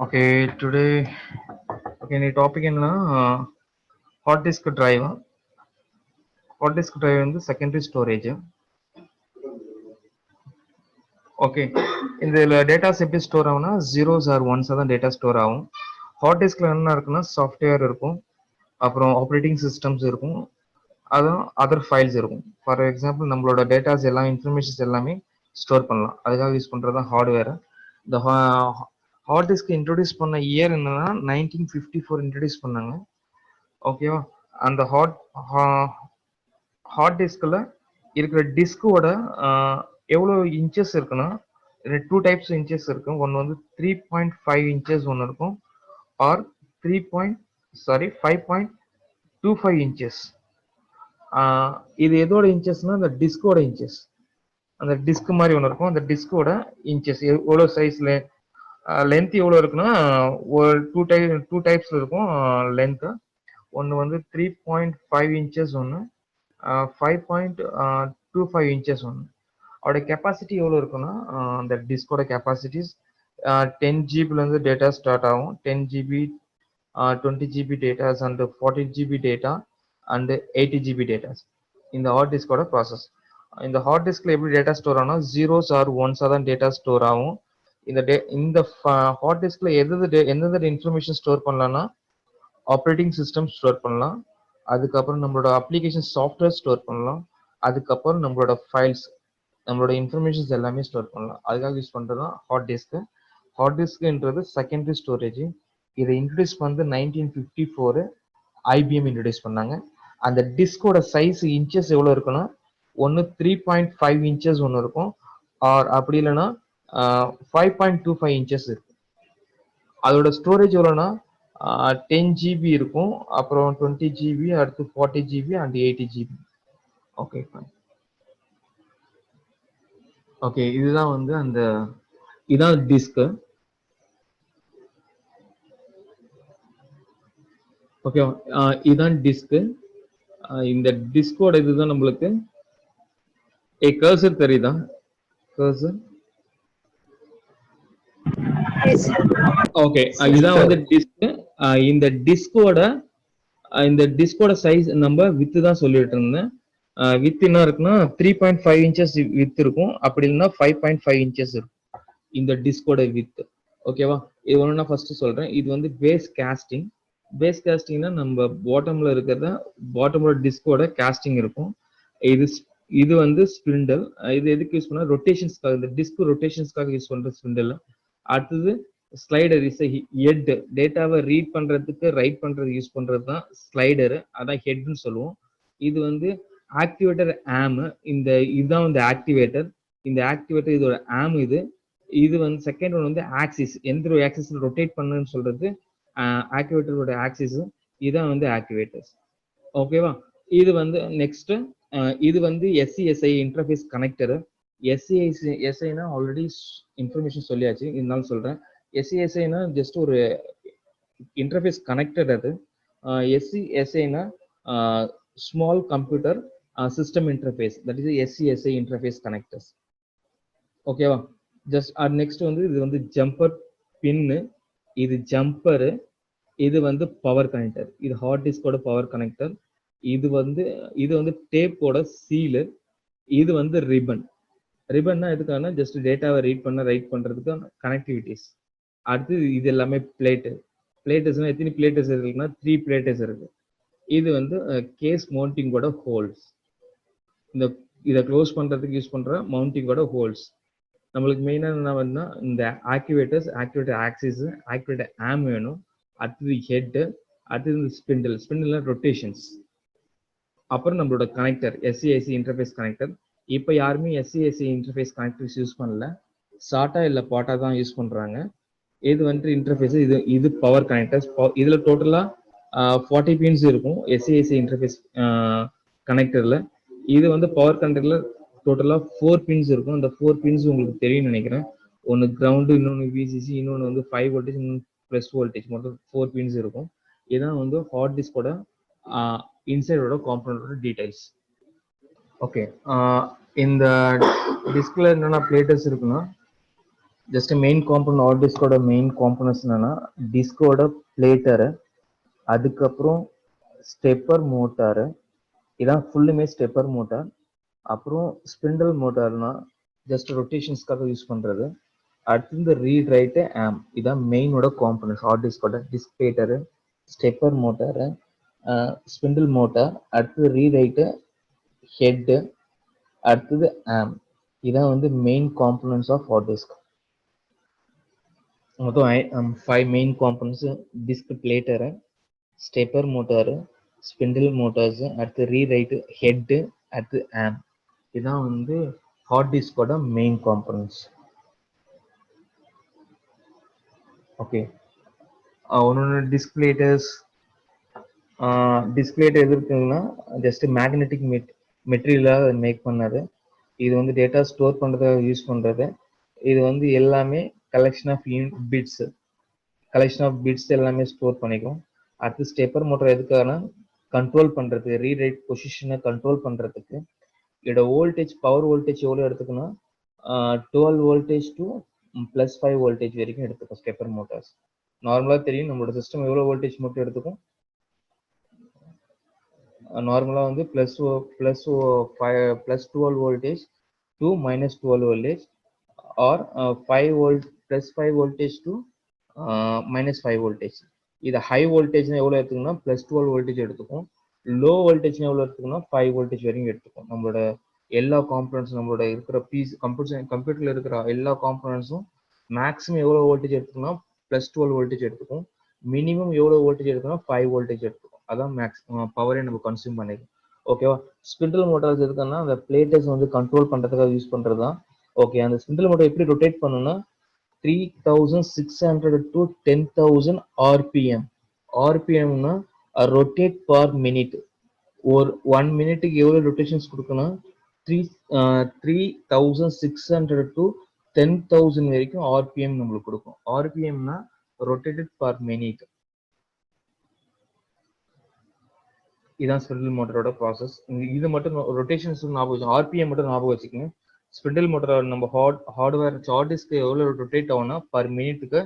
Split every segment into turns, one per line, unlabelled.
Okay, today, the topic என்னன்னா hard disk drive. Hard disk drive வந்து secondary storage. Okay, இந்த datas எப்படி store ஆகும்னா zeros or ones தான் டேட்டா ஸ்டோர் ஆகும். ஹார்ட் டிஸ்க்ல என்ன இருக்குன்னா சாஃப்ட்வேர் இருக்கும், அப்புறம் ஆப்ரேட்டிங் சிஸ்டம்ஸ் இருக்கும், அதுவும் அதர் ஃபைல்ஸ் இருக்கும். ஃபார் எக்ஸாம்பிள் நம்மளோட டேட்டாஸ் எல்லாம் இன்ஃபர்மேஷன்ஸ் எல்லாமே ஸ்டோர் பண்ணலாம். அதுக்காக யூஸ் பண்ணுறது தான் ஹார்ட்வேர். இந்த ஹார்ட் டிஸ்க் இன்ட்ரோடியூஸ் பண்ண இயர் என்னன்னா 1954 இன்ட்ரோடியூஸ் பண்ணாங்க. ஓகேவா? அந்த ஹார்ட் டிஸ்கில் இருக்கிற டிஸ்கோட எவ்வளோ இன்ச்சஸ் இருக்குன்னா டூ டைப்ஸ் இன்ச்சஸ் இருக்கும். ஒன்று வந்து 3.5 இன்ச்சஸ் ஒன்று இருக்கும், ஆர் 5.25 இன்ச்சஸ். இது எதோட இன்ச்சஸ்னா அந்த டிஸ்கோட இன்ச்சஸ். அந்த டிஸ்க் மாதிரி ஒன்று இருக்கும், அந்த டிஸ்கோட இன்ச்சஸ் எவ்வளோ சைஸ்ல லென்த் எவ்வளோ இருக்குன்னா ஒரு டூ டைப்ஸ்ல இருக்கும் லென்த்து. ஒன்று வந்து 3.5 இன்ச்சஸ், ஒன்று 5.25 இன்ச்சஸ் ஒன்று. அவரோட கெப்பாசிட்டி எவ்வளோ இருக்குன்னா அந்த டிஸ்கோட கெப்பாசிட்டிஸ் 10 ஜிபிலேருந்து டேட்டா ஸ்டார்ட் ஆகும். 10 GB, 20 GB datas and 40 GB data and 80 GB datas. இந்த ஹார்ட் டிஸ்கோட ப்ராசஸ். இந்த ஹார்ட் டிஸ்க்ல எப்படி டேட்டா ஸ்டோர் ஆகும்னா ஜீரோஸ் ஆர் ஒன்ஸாக தான் டேட்டா ஸ்டோர் ஆகும். இந்த ஹார்ட் டிஸ்க்ல எந்தெந்த இன்ஃபர்மேஷன் ஸ்டோர் பண்ணலாம்னா ஆப்ரேட்டிங் சிஸ்டம் ஸ்டோர் பண்ணலாம், அதுக்கப்புறம் நம்மளோட அப்ளிகேஷன் சாஃப்ட்வேர் ஸ்டோர் பண்ணலாம், அதுக்கப்புறம் நம்மளோட ஃபைல்ஸ், நம்மளோட இன்ஃபர்மேஷன்ஸ் எல்லாமே ஸ்டோர் பண்ணலாம். அதுக்காக யூஸ் பண்ணுறது தான் ஹார்ட் டிஸ்க்கு. ஹார்ட் டிஸ்க்ன்றது செகண்டரி ஸ்டோரேஜ். இதை இன்ட்ரடியூஸ் பண்ணது 1954 ஐபிஎம் இன்ட்ரடியூஸ் பண்ணாங்க. அந்த டிஸ்கோட சைஸ் இன்ச்சஸ் எவ்வளோ இருக்குன்னா ஒன்று 3.5 இன்ச்சஸ் ஒன்று இருக்கும், ஆர் அப்படி இல்லைன்னா 5.25 இன்ச்சஸ் இருக்கும். அதோட ஸ்டோரேஜ் எவ்வளோன்னா 10 ஜிபி இருக்கும், அப்புறம் 20 ஜிபி, அடுத்து 40 GB and 80 GB. Okay fine. Okay, இதுதான் வந்து இதான் டிஸ்க். ஓகே, இதுதான் டிஸ்க். இந்த டிஸ்கோட இதுதான் நம்மளுக்கு கர்சர் தெரியுதா? கர்சர். ஓகே, இதான் வந்து டிஸ்க். இந்த டிஸ்கோட சைஸ் நம்ம வித்து தான் சொல்லிட்டு இருந்தேன். வித் என்ன இருக்குன்னா 3.5 இன்ச்சஸ் வித் இருக்கும், அப்படி இல்லைன்னா 5.5 இன்ச்சஸ் இருக்கும் இந்த டிஸ்கோட வித். ஓகேவா? இது ஒன்று நான் ஃபர்ஸ்ட் சொல்றேன். இது வந்து பேஸ் காஸ்டிங். பேஸ் காஸ்டிங்னா நம்ம பாட்டம்ல இருக்கிறத பாட்டமோட டிஸ்கோட காஸ்டிங் இருக்கும். இது வந்து ஸ்பிண்டில். இது எதுக்கு யூஸ் பண்ணா ரொட்டேஷன்ஸ்க்காக, இந்த டிஸ்க் ரொட்டேஷன்ஸ்க்காக யூஸ் பண்ற ஸ்பிண்டில். அடுத்தது ஸ்லைடர் இஸ் ஹெட். டேட்டாவை ரீட் பண்றதுக்கு ரைட் பண்றது யூஸ் பண்றது தான் ஸ்லைடர், அதான் ஹெட்னு சொல்லுவோம். இது வந்து ஆக்டிவேட்டர் ஆம். இதுதான் வந்து ஆக்டிவேட்டர். இந்த ஆக்டிவேட்டர் இதோட ஆம். இது வந்து செகண்ட் ஒன் வந்து ஆக்சிஸ். எந்த ஒரு ஆக்சிஸ்ல ரொட்டேட் பண்ணுன்னு சொல்றது ஆக்டிவேட்டரோட ஆக்சிஸ். இதான் வந்து ஆக்டிவேட்டர்ஸ். ஓகேவா? இது வந்து நெக்ஸ்ட், இது வந்து எஸ்சிஎஸ்ஐ இன்டர்ஃபேஸ் கனெக்டர். எஸ்ஐனா ஆல்ரெடி இன்ஃபர்மேஷன் சொல்லியாச்சு, இருந்தாலும் சொல்றேன். எஸ்சிஎஸ்ஐனா ஜஸ்ட் ஒரு இன்டர்ஃபேஸ் கனெக்டர். அது எஸ்சிஎஸ்ஐனா small computer system interface, that is SCSI interface connectors. ஓகேவா? ஜஸ்ட் நெக்ஸ்ட் வந்து இது வந்து ஜம்பர் பின்னு, இது ஜம்பரு, இது வந்து பவர் கனெக்டர். இது ஹார்ட் டிஸ்கோட பவர் கனெக்டர். இது வந்து டேப்போட சீலு. இது வந்து ரிப்பன். ரிப்பன்னா எதுக்கான ஜஸ்ட் டேட்டாவை ரீட் பண்ண ரைட் பண்றதுக்கு கனெக்டிவிட்டிஸ். அடுத்து இது எல்லாமே பிளேட்டு. பிளேட்டஸ்னா எத்தனை பிளேட்டஸ் இருக்குன்னா 3 பிளேட்டஸ் இருக்கு. இது வந்து கேஸ் மவுண்டிங்கோட ஹோல்ஸ். இதை க்ளோஸ் பண்றதுக்கு யூஸ் பண்ற மவுண்டிங்கோட ஹோல்ஸ். நம்மளுக்கு மெயினா என்ன வேணும்னா இந்த ஆக்டிவேட்டர் ஆக்சிஸ், ஆக்டிவேட்டர் ஆம் வேணும். அடுத்தது ஹெட், அடுத்தது ஸ்பிண்டில் ரொட்டேஷன்ஸ். அப்புறம் நம்மளோட கனெக்டர் எஸ்சிஐசி இன்டர்ஃபேஸ் கனெக்டர். இப்போ யாருமே எஸ்சிஐசி இன்டர்ஃபேஸ் கனெக்டர்ஸ் யூஸ் பண்ணல, சாட்டா இல்லை பாட்டா தான் யூஸ் பண்றாங்க. இது வந்துட்டு இன்டர்ஃபேஸ். இது பவர் கனெக்டர்ஸ். இதுல டோட்டலா 40 பின்ஸ் இருக்கும் எஸ்சிஐசி இன்டர்ஃபேஸ் கனெக்டர்ல. இது வந்து பவர் கனெக்டர்ல டோட்டலா 4 பின்ஸ் இருக்கும். அந்த 4 பின்ஸ் உங்களுக்கு தெரியும் நினைக்கிறேன். ஒன்று கிரவுண்டு, இன்னொன்று விசிசி, இன்னொன்று வந்து 5 வோல்டேஜ், இன்னொன்று ப்ளஸ் வோல்டேஜ். மொத்தம் 4 பின்ஸ் இருக்கும். இதுதான் வந்து ஹார்ட் டிஸ்கோட இன்சைடோட காம்பனண்டோட டீடைல்ஸ். ஓகே, இந்த டிஸ்க்ல என்னென்ன பிளேட்டஸ் இருக்குன்னா ஜஸ்ட் மெயின் காம்பனன்ட் ஹார்ட் டிஸ்கோட மெயின் காம்பனன்ட்ஸ் என்னன்னா டிஸ்கோட பிளேட்டரு, அதுக்கப்புறம் ஸ்டெப்பர் மோட்டாரு, இதான் ஃபுல்லுமே ஸ்டெப்பர் மோட்டார். அப்புறம் ஸ்பிண்டில் மோட்டார்னா ஜஸ்ட் ரொட்டேஷன்ஸ்க்காக யூஸ் பண்றது. அடுத்து இந்த ரீட் ரைட்டு ஆம், இதான் மெயினோட காம்பனன்ட்ஸ் ஹார்ட் டிஸ்கோட. Disk platter, stepper motor, spindle motor, அடுத்தது ரீட் ரைட்டு, ஹெட்டு, அடுத்தது ஆம். இதான் வந்து main components of hard disk. மொத்தம் 5 main components: disk platter, stepper motor, spindle motors, அடுத்து ரீரைட், ஹெட், அடுத்து ஆம். இதான் வந்து ஹார்ட் டிஸ்கோட மெயின் காம்பனன்ட்ஸ். ஓகே, ஒன்னொன்று டிஸ்பிளேட்டர்ஸ். டிஸ்பிளேட்டர் எது இருக்குங்கன்னா ஜஸ்ட் மேக்னெட்டிக் மெட்டீரியலாக மேக் பண்ணது. இது வந்து டேட்டா ஸ்டோர் பண்ணுறதுக்காக யூஸ் பண்ணுறது. இது வந்து எல்லாமே கலெக்ஷன் ஆஃப் பிட்ஸ், எல்லாமே ஸ்டோர் பண்ணிக்கும். அடுத்து ஸ்டெப்பர் மோட்டார் எதுக்காகனா கண்ட்ரோல் பண்ணுறது, ரீரைட் பொசிஷனை கண்ட்ரோல் பண்ணுறதுக்கு. இதோட வோல்டேஜ், பவர் வோல்டேஜ் எவ்வளோ எடுத்துக்குன்னா 12 வோல்டேஜ் டு +5 வோல்டேஜ் வரைக்கும் எடுத்துக்கும் ஸ்டெப்பர் மோட்டார்ஸ். நார்மலாக தெரியும் நம்மளோட சிஸ்டம் எவ்வளோ வோல்டேஜ் மட்டும் எடுத்துக்கும். நார்மலாக வந்து +12 voltage to -12 voltage, or 5 volt +5 voltage to -5 voltage. இது ஹை வோல்டேஜ்னா எவ்வளோ எடுத்துக்குன்னா +12 வோல்டேஜ் எடுத்துக்கும். லோ வோல்டேஜ்னா எவ்வளோ எடுத்துக்குன்னா 5 வோல்டேஜ் வரைக்கும் எடுத்துக்கும். நம்மளோட எல்லா காம்பனன்ட்ஸ், நம்மளோட இருக்கிற கம்ப்யூட்டர்ல இருக்கிற எல்லா காம்பனன்ட்ஸும் மேக்ஸிமம் எவ்வளோ வோல்டேஜ் எடுத்துக்குன்னா +12 வோல்டேஜ் எடுத்துக்கும். மினிமம் எவ்வளோ வோல்டேஜ் எடுத்துக்குன்னா 5 வோல்டேஜ் எடுத்துக்கும். அதான் மேக்ஸிமம் பவரே நம்ம கன்சியூம் பண்ணிக்கும். ஓகேவா? ஸ்பிண்டில் மோட்டார்ஸ் எதுக்குன்னா அந்த பிளேட்டர்ஸ் வந்து கண்ட்ரோல் பண்ணுறதுக்காக யூஸ் பண்ணுறது தான். ஓகே, அந்த ஸ்பிண்டில் மோட்டார் எப்படி ரொட்டேட் பண்ணுன்னா 3600 to 10,000 RPM. RPMனா ரொட்டேட் பர் மினிட். ஒரு 1 மினிட்டுக்கு எவ்வளோ ரொட்டேஷன்ஸ் கொடுக்கணும்? 3600 to 10,000 வரைக்கும் RPM நம்மளுக்கு கொடுக்கும். RPMனா ரொட்டேட்டட் பர் மினிட். இதான் ஸ்பிண்டில் மோட்டரோட ப்ராசஸ். இது மட்டும் ரொட்டேஷன்ஸ் ஞாபகம், RPM மட்டும் ஞாபகம் வச்சுக்கோங்க. ஸ்பிண்டில் மோட்டர் நம்ம ஹார்ட்வேர் ஹார்ட் டிஸ்க் எவ்வளோ ரொட்டேட் ஆகும்னா பர் மினிட்டுக்கு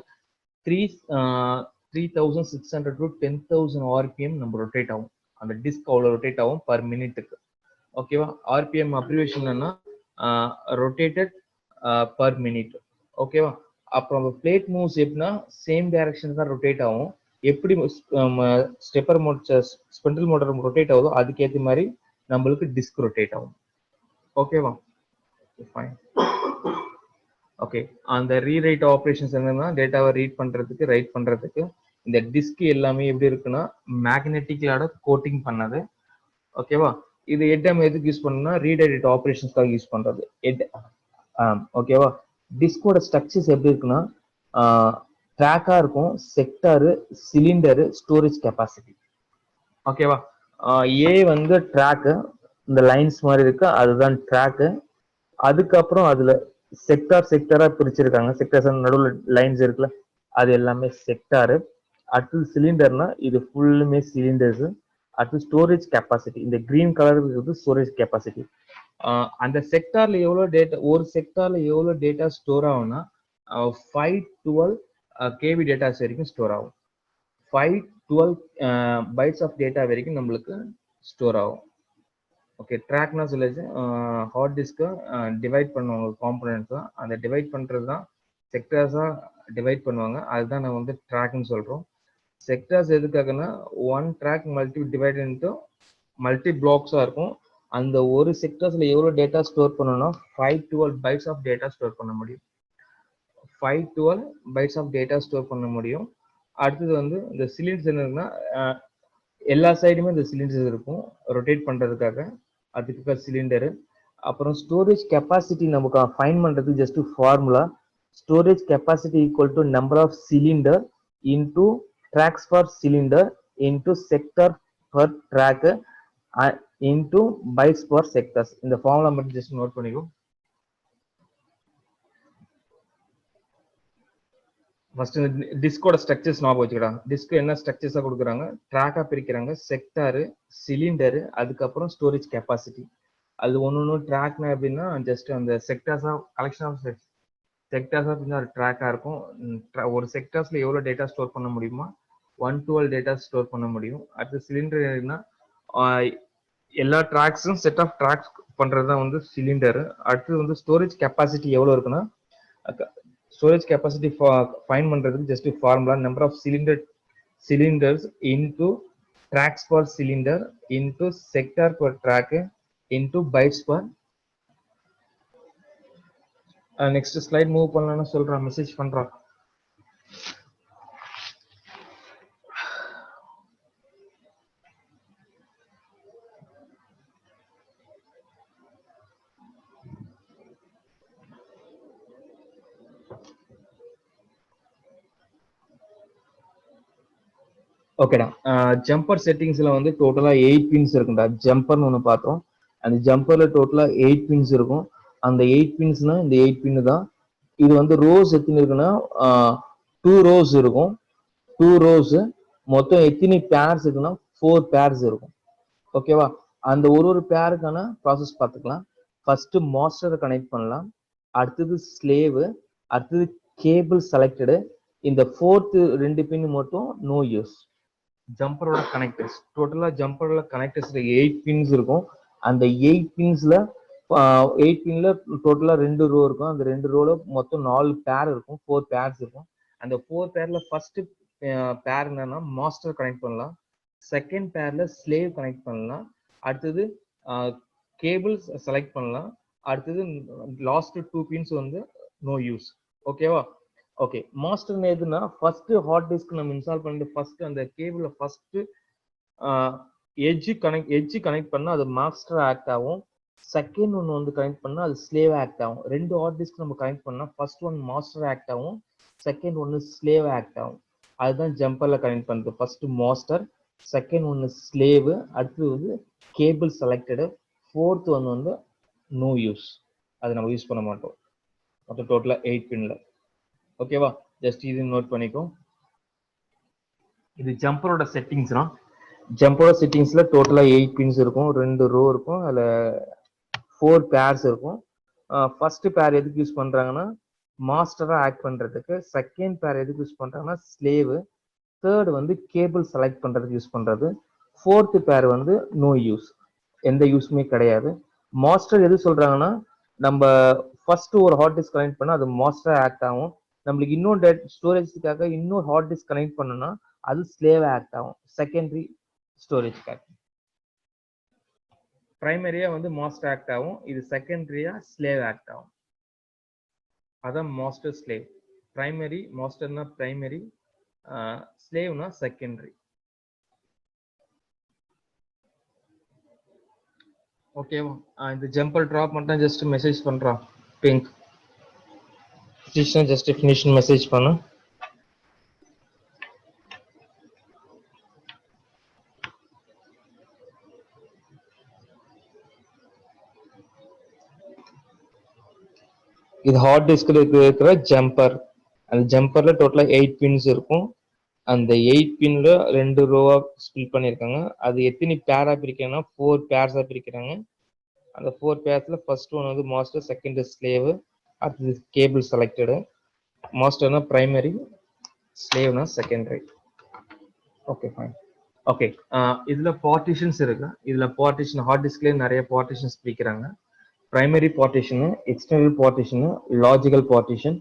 3600 to 10,000 RPM நம்ம ரொட்டேட் ஆகும். அந்த டிஸ்க் அவ்வளோ ரொட்டேட் ஆகும் பர் மினிட்டுக்கு. ஓகேவா? RPM அப்ரிவேஷன் என்னன்னா ரொட்டேட்டட் பர் மினிட். ஓகேவா? அப்புறம் பிளேட் மூவ்ஸ் எப்படின்னா சேம் டைரக்ஷன் தான் ரொட்டேட் ஆகும். எப்படி stepper motor, spindle motor rotate ஆகுதோ அதுக்கேற்ற மாதிரி நம்மளுக்கு டிஸ்க் ரொட்டேட் ஆகும். ஓகேவா? ஃபைன். ஓகே, அந்த ரீரைட் ஆப்ரேஷன்ஸ் என்னன்னா டேட்டாவை ரீட் பண்றதுக்கு, ரைட் பண்றதுக்கு. இந்த டிஸ்க் எல்லாமே எப்படி இருக்குன்னா மேக்னெட்டிக்கலோட கோட்டிங் பண்ணது. ஓகேவா? இது நம்ம எதுக்கு யூஸ் பண்ணணும்னா ரீடைரக்ட் ஆப்ரேஷன்ஸ்க்காக யூஸ் பண்றது. ஓகேவா? டிஸ்கோட ஸ்ட்ரக்சர்ஸ் எப்படி இருக்குன்னா ட்ராக்கா இருக்கும், செக்டாரு, சிலிண்டரு, ஸ்டோரேஜ் கெப்பாசிட்டி. ஓகேவா? ஏ வந்து ட்ராக்கு, இந்த லைன்ஸ் மாதிரி இருக்கு, அதுதான் ட்ராக்கு. அதுக்கப்புறம் அதுல செக்டாரா பிரிச்சிருக்காங்க. செக்டார்ஸ் நடுவில் லைன்ஸ் இருக்குல்ல, அது எல்லாமே செக்டாரு. அடுத்தது சிலிண்டர்னா இது ஃபுல்லுமே சிலிண்டர்ஸ். அடுத்து ஸ்டோரேஜ் கெப்பாசிட்டி, இந்த கிரீன் கலர் இருக்கிறது ஸ்டோரேஜ் கெப்பாசிட்டி. அந்த செக்டார்ல எவ்வளோ டேட்டா, ஒரு செக்டார்ல எவ்வளோ டேட்டா ஸ்டோர் ஆகும்னா 512 KB டேட்டாஸ் வரைக்கும் ஸ்டோர் ஆகும். 512 பைட்ஸ் ஆஃப் டேட்டா வரைக்கும் நம்மளுக்கு ஸ்டோர் ஆகும். ஓகே, ட்ராக்னா சொல்லிச்சு ஹார்ட் டிஸ்க்கை டிவைட் பண்ணுவாங்க காம்பனன்ட்ஸா. அந்த டிவைட் பண்ணுறது தான் செக்டார்ஸாக டிவைட் பண்ணுவாங்க. அதுதான் நான் வந்து ட்ராக்னு சொல்கிறோம். செக்டார்ஸ் எதுக்காகனா one track divide into multi பிளாக்ஸாக இருக்கும். அந்த ஒரு செக்டார்ஸில் எவ்வளோ டேட்டா ஸ்டோர் பண்ணணும்னா 512 பைட்ஸ் ஆஃப் டேட்டா ஸ்டோர் பண்ண முடியும். 512 பைட்ஸ் ஆஃப் டேட்டா ஸ்டோர் பண்ண முடியும். அடுத்தது வந்து இந்த சிலிண்டர்ஸ் என்னன்னா எல்லா சைடுமே இந்த சிலிண்டர்ஸ் இருக்கும் ரொட்டேட் பண்ணுறதுக்காக, அதுக்கு சிலிண்டரு. அப்புறம் ஸ்டோரேஜ் கெப்பாசிட்டி நமக்கு ஃபைன் பண்ணுறது just formula. Storage capacity equal to number of cylinder into tracks for cylinder into sector per track into bytes for sectors. இந்த ஃபார்முலா மட்டும் ஜஸ்ட் நோட் பண்ணிக்கோ. ஃபர்ஸ்ட் டிஸ்கோட ஸ்ட்ரக்சர்ஸ் ஞாபகம் வச்சுக்கிறாங்க. டிஸ்க் என்ன ஸ்ட்ரக்சர்ஸா கொடுக்குறாங்க? ட்ராக்கா பிரிக்கிறாங்க, செக்டாரு, சிலிண்டரு, அதுக்கப்புறம் ஸ்டோரேஜ் கெப்பாசிட்டி. அது ஒன்று ட்ராக்னா எப்படின்னா ஜஸ்ட் அந்த செக்டார்ஸா கலெக்ஷன் ஆஃப் செக்டார்ஸ் அப்படின்னா ஒரு ட்ராக்கா இருக்கும். ஒரு செக்டார்ஸ்ல எவ்வளவு டேட்டா ஸ்டோர் பண்ண முடியுமா 112 டேட்டா ஸ்டோர் பண்ண முடியும். அடுத்து சிலிண்டர்னா எல்லா ட்ராக்ஸும் செட் ஆஃப் ட்ராக்ஸ் பண்றது தான் வந்து சிலிண்டர். அடுத்து வந்து ஸ்டோரேஜ் கெப்பாசிட்டி எவ்வளவு இருக்குன்னா ஸ்டோரேஜ் கெப்பாசிட்டி ஃபைன் பண்றதுக்கு just formula number of cylinders into tracks per cylinder into sector per track into bytes per next slide move பண்ணலாம்னு சொல்றேன் மெசேஜ் பண்றேன். ஓகேடா. ஜம்பர் செட்டிங்ஸ்ல வந்து டோட்டலா 8 பின்ஸ் இருக்குடா. ஜம்பர்னு ஒன்று பார்த்தோம். அந்த ஜம்பர்ல டோட்டலா 8 பின்ஸ் இருக்கும். அந்த 8 பின்ஸ்னா இந்த 8 பின் தான். இது வந்து ரோஸ் எத்தனை இருக்குன்னா 2 ரோஸ் இருக்கும். 2 ரோஸ் மொத்தம் எத்தனை பேர்ஸ் இருக்குன்னா 4 பேர்ஸ் இருக்கும். ஓகேவா? அந்த ஒரு பேருக்கான ப்ராசஸ் பார்த்துக்கலாம். ஃபர்ஸ்ட் மாஸ்டரை கனெக்ட் பண்ணலாம். அடுத்தது ஸ்லேவ், அடுத்தது கேபிள் செலக்டடு. இந்த 4th 2 பின் மட்டும் நோ யூஸ். ஜம்பரோட கனெக்டர்ஸ் டோட்டலா ஜம்பரோட கனெக்டர்ஸ்ல 8 பின்ஸ் இருக்கும். அந்த 8 பின்ஸ்ல 8 பின்ல டோட்டலா 2 ரோ இருக்கும். அந்த 2 ரோல மொத்தம் 4 பேர் இருக்கும். 4 பேர்ஸ் இருக்கும். அந்த 4 பேர்ல ஃபர்ஸ்ட் பேர் என்னன்னா மாஸ்டர் கனெக்ட் பண்ணலாம். செகண்ட் பேர்ல ஸ்லேவ் கனெக்ட் பண்ணலாம். அடுத்தது கேபிள் செலக்ட் பண்ணலாம். அடுத்தது லாஸ்ட் 2 பின்ஸ் வந்து நோ யூஸ். ஓகேவா? ஓகே, மாஸ்டர் எதுனா ஃபர்ஸ்ட் ஹார்ட் டிஸ்க் நம்ம இன்ஸ்டால் பண்ணிட்டு ஃபர்ஸ்ட் அந்த கேபிள ஃபர்ஸ்ட் எட்ஜ் கனெக்ட் பண்ணா அது மாஸ்டர் ஆக்ட் ஆகும். செகண்ட் ஒன்று வந்து கனெக்ட் பண்ணா அது ஸ்லேவ் ஆக்ட் ஆகும். 2 ஹார்ட் டிஸ்க் நம்ம கனெக்ட் பண்ணா ஃபர்ஸ்ட் ஒன் மாஸ்டர் ஆக்ட் ஆகும், செகண்ட் ஒன்று ஸ்லேவ் ஆக்ட் ஆகும். அதுதான் ஜம்பர்ல கனெக்ட் பண்ணுறது. ஃபர்ஸ்ட் மாஸ்டர், செகண்ட் ஒன்று ஸ்லேவ், அடுத்தது வந்து கேபிள் செலக்டடு, ஃபோர்த் ஒன்று வந்து நோ யூஸ். அது நம்ம யூஸ் பண்ண மாட்டோம். மொத்தம் டோட்டலா 8 பின்ல. ஓகேவா? ஜஸ்ட் இது நோட் பண்ணிக்கோ. இது ஜம்பரோட செட்டிங்ஸ்னா ஜம்பரோட செட்டிங்ஸ்ல டோட்டலா 8 பின்ஸ் இருக்கும். 2 ரோ இருக்கும். அதுல 4 பேர்ஸ் இருக்கும். ஃபர்ஸ்ட் பேர் எதுக்கு யூஸ் பண்றாங்கன்னா மாஸ்டரா ஆக்ட் பண்றதுக்கு. செகண்ட் பேர் எதுக்கு யூஸ் பண்றாங்கன்னா ஸ்லேவ். தேர்ட் வந்து கேபிள் செலக்ட் பண்றதுக்கு யூஸ் பண்றது. ஃபோர்த் பேர் வந்து நோ யூஸ், எந்த யூஸுமே கிடையாது. மாஸ்டர் எது சொல்றாங்கன்னா நம்ம ஃபர்ஸ்ட் ஒரு ஹார்ட் டிஸ்க் கனெக்ட் பண்ணா அது மாஸ்டரா ஆக்ட் ஆகும். நம்மளுக்கு இன்னொரு ஸ்டோரேஜ்க்காக இன்னொரு ஹார்ட் டிஸ்க் கனெக்ட் பண்ணணும்னா அது ஸ்லேவ் ஆக்ட் ஆகும். செகண்டரி ஸ்டோரேஜ்க்காக பிரைமரியா வந்து மாஸ்டர் ஆக்ட் ஆகும். இது செகண்டரியா ஸ்லேவ் ஆக்ட் ஆகும். அதான் மாஸ்டர் ஸ்லேவ். பிரைமரி மாஸ்டர்னா பிரைமரி, ஸ்லேவ்னா செகண்டரி. ஓகேவா? இந்த ஜம்பர் டிராப் மட்டும் ஜஸ்ட் மெசேஜ் பண்றான் பிங்க் ஜஸ்ட் ஃபினிஷ் மெசேஜ் பண்ணு. இது ஹார்ட் டிஸ்க்ல இருக்கிற ஜம்பர். அந்த ஜம்பர்ல டோட்டலா 8 பின்ஸ் இருக்கும். அந்த 8 பின்ல 2 ரோவா ஸ்பிளிட் பண்ணிருக்காங்க. அது எத்தனை பேரா பிரிக்கிறாங்கன்னா 4 பேர்ஸா பிரிக்கிறாங்க. அந்த 4 பேர்ஸ்ல ஃபர்ஸ்ட் ஒன் வந்து மாஸ்டர், செகண்ட் ஸ்லேவ், அடுத்தது கேபிள் செலக்டடு. மாஸ்டர்னா பிரைமரி, ஸ்லேவ்னா செகண்டரி. Okay fine. ஓகே, இதுல பார்ட்டிஷன்ஸ் இருக்கு. இதுல பார்ட்டிஷன் ஹார்ட் டிஸ்க்லயே நிறைய பார்ட்டிஷன்ஸ் பிரிக்கிறாங்க. Primary partition, external partition, logical partition,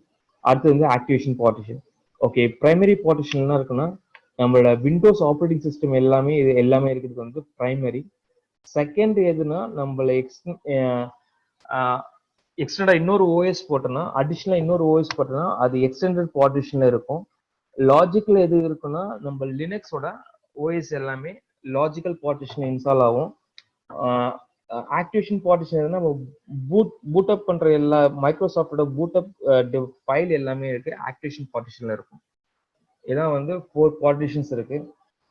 அடுத்து வந்து activation partition. Okay, primary partition என்ன இருக்குன்னா நம்மளோட விண்டோஸ் ஆப்ரேட்டிங் சிஸ்டம் எல்லாமே இது எல்லாமே இருக்கிறது வந்து பிரைமரி. செகண்ட் எதுனா நம்மள எக்ஸ்டெண்டா இன்னொரு ஓஎஸ் போட்டோம்னா அடிஷனலா இன்னொரு ஓஎஸ் போட்டோம்னா அது எக்ஸ்டெண்டட் பார்ட்டிஷன்ல இருக்கும். லாஜிக்கல் எது இருக்குன்னா நம்ம லினக்ஸோட ஓஎஸ் எல்லாமே லாஜிக்கல் பார்ட்டிஷன் இன்ஸ்டால் ஆகும். ஆக்டிவேஷன் பார்ட்டிஷன் நம்ம பூட் அப் பண்ற எல்லா மைக்ரோசாஃப்டோட பூட் அப் ஃபைல் எல்லாமே இருக்கு ஆக்டிவேஷன் பார்ட்டிஷன்ல இருக்கும். இதான் வந்து 4 பார்ட்டிஷன்ஸ் இருக்கு.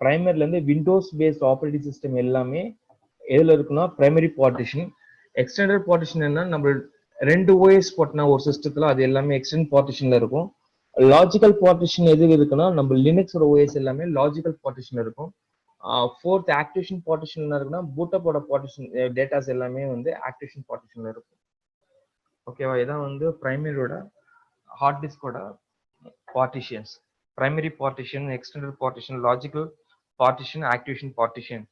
பிரைமரில இருந்து விண்டோஸ் பேஸ்ட் ஆப்ரேட்டிங் சிஸ்டம் எல்லாமே எதுல இருக்குன்னா பிரைமரி பார்ட்டிஷன். எக்ஸ்டெண்டட் பார்ட்டிஷன் என்ன நம்ம 2 ஓஎஸ் போட்டனா ஒரு சிஸ்டத்துல அது எல்லாமே எக்ஸ்டெண்ட் பார்ட்டிஷன்ல இருக்கும். லாஜிக்கல் பார்ட்டிஷன் எது இருக்குன்னா நம்ம லினக்ஸோட ஓஎஸ் எல்லாமே லாஜிக்கல் பார்ட்டிஷன் இருக்கும். ஃபோர்த் ஆக்டிவேஷன் பார்ட்டிஷன் என்ன இருக்குன்னா பூட்டப்போட பார்ட்டிஷன் டேட்டாஸ் எல்லாமே வந்து ஆக்டிவேஷன் பார்ட்டிஷன்ல இருக்கும். ஓகேவா? இதான் வந்து பிரைமரியோட ஹார்ட் டிஸ்கோட partitions, primary partition, extended partition, logical partition, activation partition.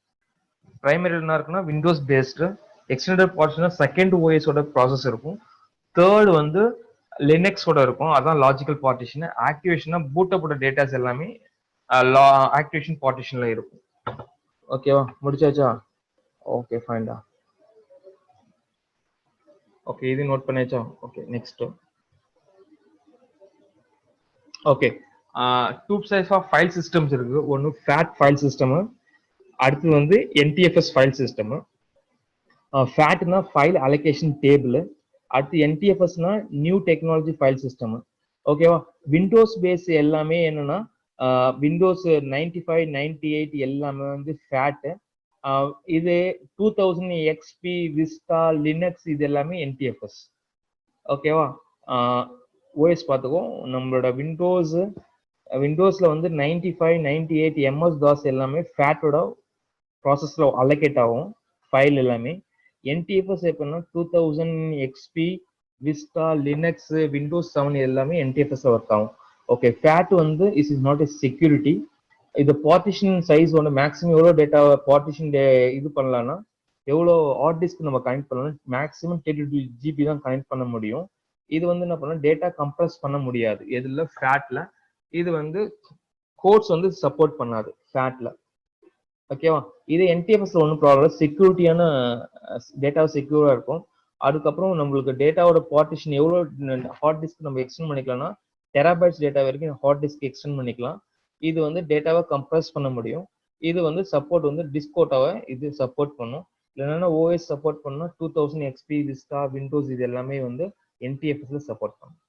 Primary என்ன இருக்குன்னா Windows based, extended partition second ஓஎஸோட ப்ராசஸ் இருக்கும், தேர்ட் வந்து லினக்ஸோட இருக்கும், அதான் லாஜிக்கல் பார்ட்டிஷன். ஆக்டிவேஷனா பூட்டப்பட்ட டேட்டாஸ் எல்லாமே ஆக்டிவேஷன் பார்ட்டிஷன்ல இருக்கும். ஓகேவா, முடிச்சாச்சா? ஓகே ஃபைன்டா. ஓகே, இது நோட் பண்ணியாச்சா? Okay, next. Okay, two types of file systems இருக்கு. ஒன்னு ஃபேட் ஃபைல் சிஸ்டம், அடுத்து வந்து என்டிஎஃப்எஸ் ஃபைல் சிஸ்டம். ஃபேட்னா ஃபைல் அலோகேஷன் டேபிள், அடுத்து என்டிஎஃப்எஸ்னா நியூ டெக்னாலஜி ஃபைல் சிஸ்டம். ஓகேவா, விண்டோஸ் பேஸ் எல்லாமே என்னன்னா விண்டோஸ் 95 98 எல்லாமே வந்து ஃபேட். இது 2000 எக்ஸ்பி, விஸ்டா, லினக்ஸ் இது எல்லாமே என்டிஎஃப்எஸ். ஓகேவா, ஓஎஸ் பார்த்துக்கோ. நம்மளோட விண்டோஸ்ல வந்து 95 98 எம்எஸ் தாஸ் எல்லாமே ஃபேட்டோட ப்ராசஸ்ல அலோகேட் ஆகும் ஃபைல் எல்லாமே. என்டிஎஃப்எஸ் எப்படின்னா 2000 எக்ஸ்பி, விஸ்டா, லினக்ஸ், விண்டோஸ் 7 எல்லாமே என்டிஎஃப்எஸ் ஒர்க் ஆகும். ஓகே, ஃபேட் வந்து இஸ் நாட் எ செக்யூரிட்டி. இது பார்ட்டிஷன் சைஸ் ஒன்று மேக்ஸிமம் எவ்வளோ டேட்டா பார்ட்டிஷன் இது பண்ணலாம்னா எவ்வளோ ஹார்ட் டிஸ்க் நம்ம கனெக்ட் பண்ணலாம், மேக்ஸிமம் 32 GB தான் கனெக்ட் பண்ண முடியும். இது வந்து என்ன பண்ணலாம், டேட்டா கம்ப்ரஸ் பண்ண முடியாது எதுல, ஃபேட்ல. இது வந்து கோட்ஸ் வந்து சப்போர்ட் பண்ணாது ஃபேட்ல. ஓகேவா, இது என்டிஎஃப்எஸ்ல ஒன்றும் ப்ராப்ளம், செக்யூரிட்டியான டேட்டா செக்யூரா இருக்கும். அதுக்கப்புறம் நம்மளுக்கு டேட்டாவோட பார்ட்டிஷன் எவ்வளோ ஹார்ட் டிஸ்க் நம்ம எக்ஸ்டெண்ட் பண்ணிக்கலாம்னா டெராபைட்ஸ் டேட்டா வரைக்கும் ஹார்ட் டிஸ்க் எக்ஸ்டெண்ட் பண்ணிக்கலாம். இது வந்து டேட்டாவை கம்ப்ரஸ் பண்ண முடியும். இது வந்து சப்போர்ட் வந்து டிஸ்கோட்டாவை இது சப்போர்ட் பண்ணும். இல்லைன்னா ஓஎஸ் சப்போர்ட் பண்ணா 2000 எக்ஸ்பி, விஸ்டா, விண்டோஸ் இது எல்லாமே வந்து என்டிஎஃப்எஸ்ல சப்போர்ட் பண்ணும்.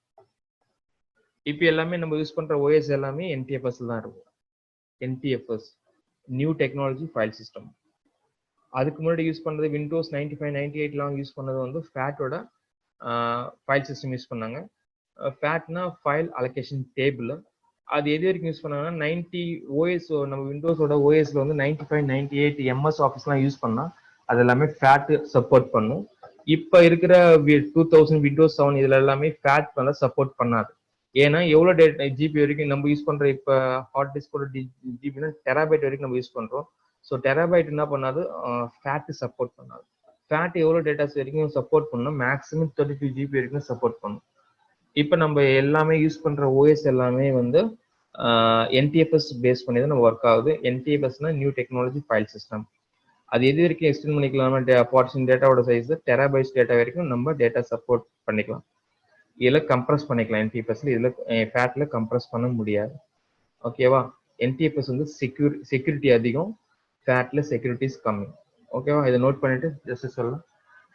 இப்போ எல்லாமே நம்ம யூஸ் பண்ற ஓஎஸ் எல்லாமே என்டிஎஃப்எஸ்ல தான் இருக்கும். NTFS new technology file system. அதுக்கு முன்னாடி யூஸ் பண்றது விண்டோஸ் 95 98 யூஸ் பண்ணது வந்து ஃபேட்டோட ஃபைல் சிஸ்டம் யூஸ் பண்ணாங்க. ஃபேட்னா ஃபைல் அலோகேஷன் டேபிள். அது எது வரைக்கும் யூஸ் பண்ணாங்கன்னா 90 ஓஎஸ், நம்ம விண்டோஸோட ஓஎஸ்ல வந்து 95 98 எம்எஸ் ஆஃபீஸ்லாம் யூஸ் பண்ணா அது எல்லாமே ஃபேட் சப்போர்ட் பண்ணும். இப்போ இருக்கிற 2000 விண்டோஸ் 7 இதுல எல்லாமே ஃபேட் பண்ண சப்போர்ட் பண்ணாது. ஏன்னா எவ்வளோ டேட்டா ஜிபி வரைக்கும் நம்ம யூஸ் பண்ற இப்போ ஹார்ட் டிஸ்கோட ஜிபினா டெராபைட் வரைக்கும் நம்ம யூஸ் பண்றோம். ஸோ டெராபைட் என்ன பண்ணாது, ஃபேட் சப்போர்ட் பண்ணாது. ஃபேட் எவ்வளோ டேட்டாஸ் வரைக்கும் சப்போர்ட் பண்ணணும், மேக்ஸிமம் 32 GB வரைக்கும் சப்போர்ட் பண்ணும். இப்போ நம்ம எல்லாமே யூஸ் பண்ற ஓஎஸ் எல்லாமே வந்து என்டிஎஃப்எஸ் பேஸ் பண்ணி தான் நம்ம ஒர்க் ஆகுது. என்டிஎஃப்எஸ்னா நியூ டெக்னாலஜி ஃபைல் சிஸ்டம். அது எது வரைக்கும் எக்ஸ்டெண்ட் பண்ணிக்கலாம், பார்ட்டிஷன் டேட்டாவோட சைஸ் டெராபைட்ஸ் டேட்டா வரைக்கும் நம்ம டேட்டா சப்போர்ட் பண்ணிக்கலாம். இதில் கம்ப்ரஸ் பண்ணிக்கலாம் என்டிஎஃப்எஸ்ல, இதில் ஃபேட்ல கம்ப்ரஸ் பண்ண முடியாது. ஓகேவா, என்டிஎஃப்எஸ் வந்து செக்யூரிட்டி அதிகம், ஃபேட்ல செக்யூரிட்டிஸ் கம்மி. ஓகேவா, இதை நோட் பண்ணிட்டு ஜஸ்ட் சொல்லலாம்.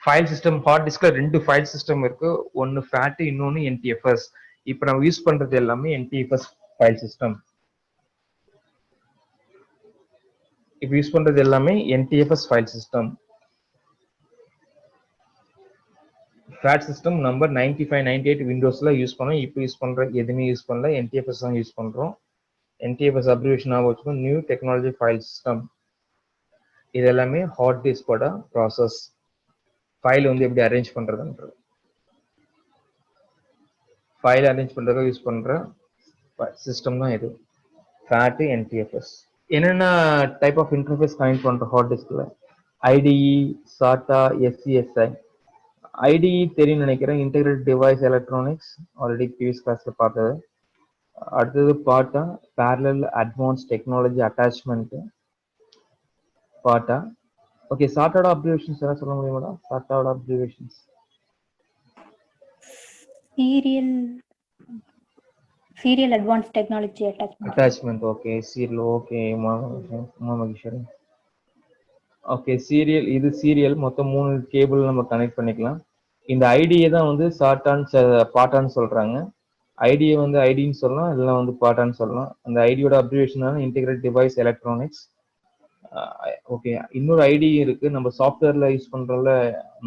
ஃபைல் சிஸ்டம், ஹார்ட் டிஸ்க்ல 2 ஃபைல் சிஸ்டம் இருக்கு, ஒன்னு ஃபேட், இன்னொன்னு என்டிஎஃப்எஸ். இப்போ நம்ம யூஸ் பண்றது எல்லாமே என்டிஎஃப்எஸ் ஃபைல் சிஸ்டம். இப்போ யூஸ் பண்றது எல்லாமே NTFS file system. FAT system number 95 98 விண்டோஸ்ல யூஸ் பண்ணோம். இப்போ யூஸ் பண்ற எதுவுமே யூஸ் பண்ணல, என்டிஎஃப்எஸ் தான் யூஸ் பண்றோம். என்டிஎஃப்எஸ் அப்ரிவேஷன் வச்சுக்கோம், நியூ டெக்னாலஜி ஃபைல் சிஸ்டம். இது எல்லாமே ஹார்ட் டிஸ்கோட ப்ராசஸ், ஃபைல் வந்து எப்படி அரேஞ்ச் பண்றதுன்றது, ஃபைல் அரேஞ்ச் பண்றதுக்கு யூஸ் பண்ற சிஸ்டம் தான் இது ஃபேட் என்டிஎஃப்எஸ். என்னென்ன டைப் ஆஃப் இன்டர்ஃபேஸ் கனெக்ட் பண்ற ஹார்ட் டிஸ்க்ல, ஐடிஇ, சாட்டா, எஸ்சிஎஸ்ஐ. ஐடிஇ தெரியும் நினைக்கிறேன், integrate device electronics, already previous கிளாஸ்ல பார்த்தது. அடுத்தது PATA, parallel advance technology attachment PATA. Okay, சாட்டாவோட அப்ரிவேஷன்ஸ் என்ன சொல்ல முடியுமா? சாட்டாவோட abbreviations
serial advance technology
attachment. Okay, serial. Okay Maheswari. Okay, serial, இது சீரியல் மொத்தம் 3 கேபிள் நம்ம கனெக்ட் பண்ணிக்கலாம். இந்த ஐடியை தான் வந்து பாட்டான்னு சொல்றாங்க. ஐடியை வந்து ஐடின்னு சொல்லலாம், இதெல்லாம் வந்து பாட்டான்னு சொல்லலாம். அந்த ஐடியோட abbreviation integrate device electronics. Okay, இன்னொரு ஐடி இருக்கு, நம்ம சாஃப்ட்வேர்ல யூஸ் பண்றோம்ல,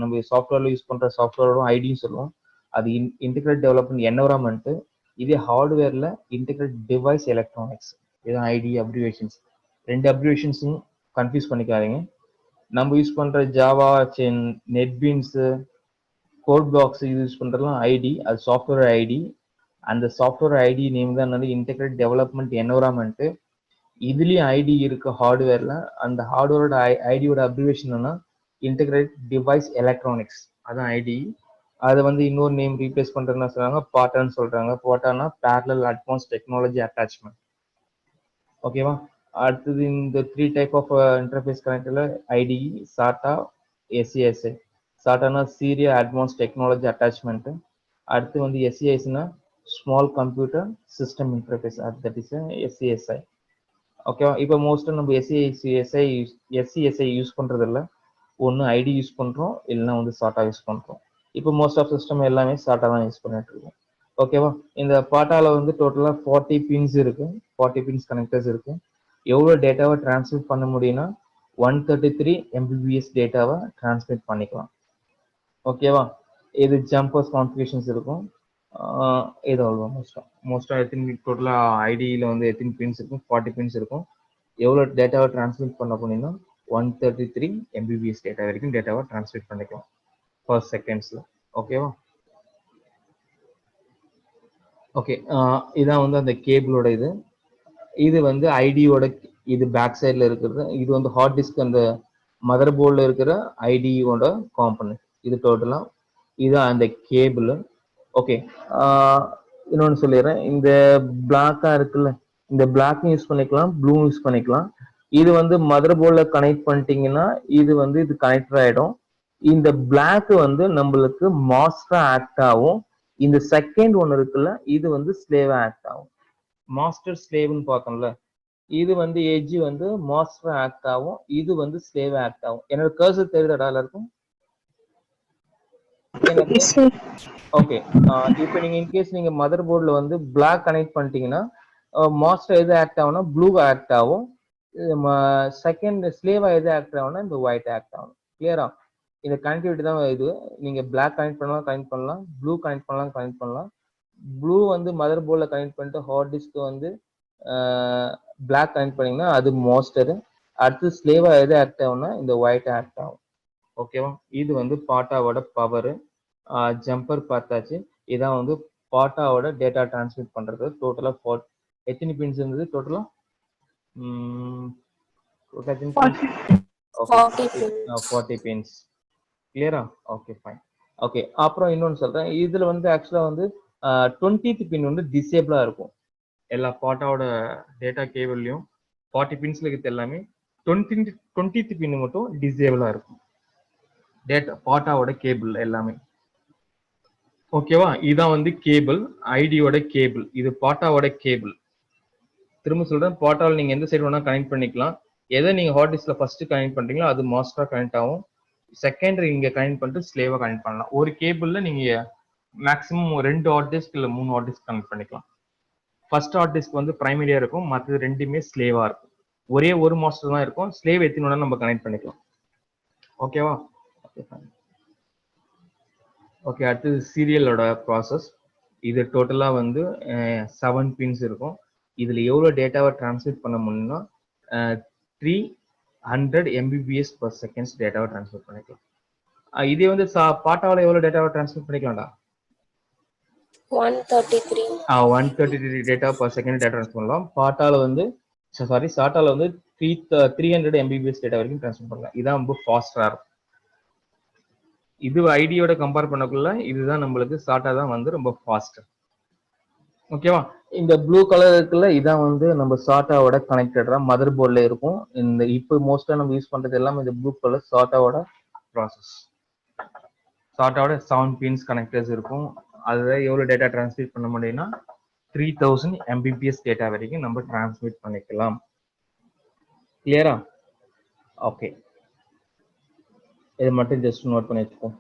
நம்ம சாஃப்ட்வேர்ல யூஸ் பண்ற சாஃப்ட்வேரோட ஐடின்னு சொல்லுவோம். அது இன்டெகிரேட் டெவலப்மெண்ட் என்வரான்மெண்ட். இதே ஹார்ட்வேர்ல இன்டெகிரேட் டிவைஸ் எலக்ட்ரானிக்ஸ். இதுதான் ஐடி அப்ரிவேஷன்ஸ். 2 அப்ரிவேஷன்ஸும் கன்ஃபியூஸ் பண்ணிக்காதீங்க. நம்ம யூஸ் பண்ற Java, NetBeans, code box use பண்றதுலாம் ஐடி, அது சாஃப்ட்வேர் ஐடி. அந்த சாஃப்ட்வேர் ஐடி நேம் தான் என்னது இன்டெகிரேட் டெவலப்மெண்ட் என்வரான்மெண்ட். இதுலயும் ஐடி இருக்கு ஹார்ட்வேர்ல. அந்த ஹார்ட்வேரோட ஐடியோட அப்ரிவேஷன் என்ன இன்டெகிரேட் டிவைஸ் எலக்ட்ரானிக்ஸ், அதான் ஐடி. அதை வந்து இன்னொரு நேம் ரீப்ளேஸ் பண்றதுன்னு சொல்றாங்க, பாட்டான்னு சொல்றாங்க. பாட்டானா பேரலல் அட்வான்ஸ் டெக்னாலஜி அட்டாச்மெண்ட். ஓகேவா? அடுத்தது இந்த 3 டைப் ஆஃப் இன்டர்ஃபேஸ் கனெக்டர்ல ஐடிஇ, சாட்டா, எஸ்சிஎஸ்ஐ. சாட்டானா சீரியல் அட்வான்ஸ் டெக்னாலஜி அட்டாச்மெண்ட். அடுத்து வந்து எஸ்சிஎஸ்னா small computer system interface, that is SCSI. ஓகேவா? இப்போ மோஸ்ட்டாக நம்ம எஸ்சிஎஸ்ஐ யூஸ் பண்றது இல்லை. ஒன்று ஐடி யூஸ் பண்றோம், இல்லைன்னா வந்து சாட்டா யூஸ் பண்றோம். இப்போ மோஸ்ட் ஆஃப் சிஸ்டம் எல்லாமே சாட்டா தான் யூஸ் பண்ணிட்டு இருக்கோம். ஓகேவா? இந்த பாட்டால வந்து டோட்டலா 40 பின்ஸ் இருக்கு, 40 பின்ஸ் கனெக்டர்ஸ் இருக்கு. எவ்வளவு டேட்டாவை டிரான்ஸ்மிட் பண்ண முடியும்னா 133 MBPS டேட்டாவை டிரான்ஸ்மிட் பண்ணிக்கலாம். ஓகேவா? இது ஜம்பர்ஸ் கான்ஃபிகரேஷன்ஸ் இருக்கும். இது அவ்வளோ மோஸ்டா எத்தனை டோட்டலா ஐடியில வந்து எத்தனை பின்ஸ் இருக்கும், 40 பின்ஸ் இருக்கும். எவ்வளவு டேட்டாவை டிரான்ஸ்மிட் பண்ண போனீங்கன்னா 133 MBPS டேட்டா வரைக்கும் டேட்டாவை டிரான்ஸ்மிட் பண்ணிக்கலாம் per செகண்ட்ஸ்ல. ஓகேவா? ஓகே, இதான் வந்து அந்த கேபிளோட இது வந்து ஐடியோட இது பேக் சைட்ல இருக்கிறது. இது வந்து ஹார்ட் டிஸ்க் அந்த மதர் போர்டில் இருக்கிற ஐடியோட காம்பனன்ட். இது டோட்டலா இதுதான் அந்த கேபிள். ஓகே, இன்னொன்று சொல்லிடுறேன். இந்த பிளாக்கா இருக்குல்ல, இந்த பிளாக்கும் யூஸ் பண்ணிக்கலாம், ப்ளூ யூஸ் பண்ணிக்கலாம். இது வந்து மதர் போர்டில் கனெக்ட் பண்ணிட்டீங்கன்னா இது வந்து இது கனெக்டர் ஆயிடும். இந்த பிளாக் வந்து நம்மளுக்கு மாஸ்டரா ஆக்ட் ஆகும். இந்த செகண்ட் ஒன்று இருக்குல்ல, இது வந்து ஸ்லேவா ஆக்ட் ஆகும். மாஸ்டர் ஸ்லேவ்னு பார்த்தோம்ல, இது வந்து எஜ் வந்து மாஸ்டர் ஆக்ட் ஆகும், இது வந்து ஸ்லேவ் ஆக்ட் ஆகும். என்னோட கர்சர் தெரியுதாடா எல்லாருக்கும்? ஓகே, இப்போ நீங்க இன்கேஸ் நீங்க மதர் போர்ட்ல வந்து பிளாக் கனெக்ட் பண்ணிட்டீங்கன்னா மாஸ்டர் எது ஆக்ட் ஆகும்னா ப்ளூ ஆக்ட் ஆகும். செகண்ட் ஸ்லேவா எது ஆக்ட் ஆகும்னா இந்த ஒயிட் ஆக்ட் ஆகும். கிளியரா? இந்த கனெக்டிவிட்டி தான் இது. நீங்க பிளாக் கனெக்ட் பண்ணலாம், ப்ளூ கனெக்ட் பண்ணலாம். ப்ளூ வந்து மதர் போர்ட்ல கனெக்ட் பண்ணிட்டு ஹார்ட் டிஸ்க் வந்து பிளாக் கனெக்ட் பண்ணீங்கன்னா அது மாஸ்டர். அடுத்து ஸ்லேவா எது ஆக்ட் ஆகும்னா இந்த ஒயிட் ஆக்ட் ஆகும். ஓகேவா? இது வந்து பாட்டாவோட பவர். ஜம்பர் பார்த்தாச்சு. இதான் வந்து பாட்டாவோட டேட்டா டிரான்ஸ்மிட் பண்றது. டோட்டலா எத்தனை பின்ஸ் இருந்தது? டோட்டலா 40 பின்ஸ். கிளியரா? Okay, fine. ஓகே, அப்புறம் இன்னொன்னு சொல்றேன். இதுல வந்து ஆக்சுவலா வந்து 20th பின் வந்து டிசேபிளா இருக்கும். எல்லா பாட்டாவோட டேட்டா கேபிள்லயும் 40 பின்ஸ்ல இருக்கிறது எல்லாமே 20th பின் மட்டும் டிசேபிளா இருக்கும். டேட்டா பாட்டாவோட கேபிள் எல்லாமே. ஓகேவா? இதான் வந்து கேபிள், ஐடியோட கேபிள். இது பாட்டாவோட கேபிள். திரும்ப சொல்றேன், பாட்டாவில் நீங்க எந்த சைடு வேணா கனெக்ட் பண்ணிக்கலாம். எதை நீங்க ஹார்ட் டிஸ்க்ல ஃபர்ஸ்ட் கனெக்ட் பண்றீங்களோ அது மாஸ்டரா கனெக்ட் ஆகும். செகண்டரி இங்க கனெக்ட் பண்ணிட்டு ஸ்லேவா கனெக்ட் பண்ணலாம். ஒரு கேபிள்ல நீங்க மேக்ஸிமம் 2 ஹார்ட் டிஸ்க் இல்ல 3 ஹார்ட் டிஸ்க் கனெக்ட் பண்ணிக்கலாம். ஃபர்ஸ்ட் ஹார்ட் டிஸ்க் வந்து பிரைமரியா இருக்கும், மற்றது ரெண்டுமே ஸ்லேவா இருக்கும். ஒரே ஒரு மாஸ்டர் தான் இருக்கும். ஸ்லேவ் எத்தனை நம்ம கனெக்ட் பண்ணிக்கலாம். ஓகேவா? ஓகே, அடுத்தது சீரியலோட ப்ராசஸ். இது டோட்டலா வந்து 7 பின்ஸ் இருக்கும். இதுல எவ்வளவு டேட்டாவை டிரான்ஸ்மிட் பண்ண முடியும்னா 300 MBPS per seconds டேட்டாவை டிரான்ஸ்மிட் பண்ணிக்கலாம். இதே வந்து பாட்டாவில் எவ்வளவு டேட்டாவை டிரான்ஸ்மிட் பண்ணிக்கலாம்டா? 133 data per second data transmit பண்ணலாம். பாட்டால வந்து சாட்டால வந்து 300 MBPS டேட்டா வரைக்கும் டிரான்ஸ்மிட் பண்ணலாம். இதான் ரொம்ப ஃபாஸ்டா இருக்கும். இது ஐடியோட கம்பேர் பண்ணக்குள்ள இதுதான் நம்மளுக்கு சாட்டா தான் வந்து ரொம்ப ஃபாஸ்ட். ஓகேவா? இந்த ப்ளூ கலர் இருக்குல்ல, இதான் வந்து நம்ம சாட்டாவோட கனெக்டடா மதர் போர்ட்ல இருக்கும். இந்த இப்போ மோஸ்டா நம்ம யூஸ் பண்றது எல்லாம் இந்த ப்ளூ கலர் சாட்டாவோட ப்ராசஸ். சாட்டாவோட 7 பின்ஸ் கனெக்டர்ஸ் இருக்கும். அதுல எவ்வளவு டேட்டா டிரான்ஸ்மிட் பண்ண முடியும்னா 3000 MBPS டேட்டா வரைக்கும் நம்ம டிரான்ஸ்மிட் பண்ணிக்கலாம். கிளியரா? ஓகே, இது மட்டும் ஜஸ்ட் நோட் பண்ணி வச்சுக்கோ.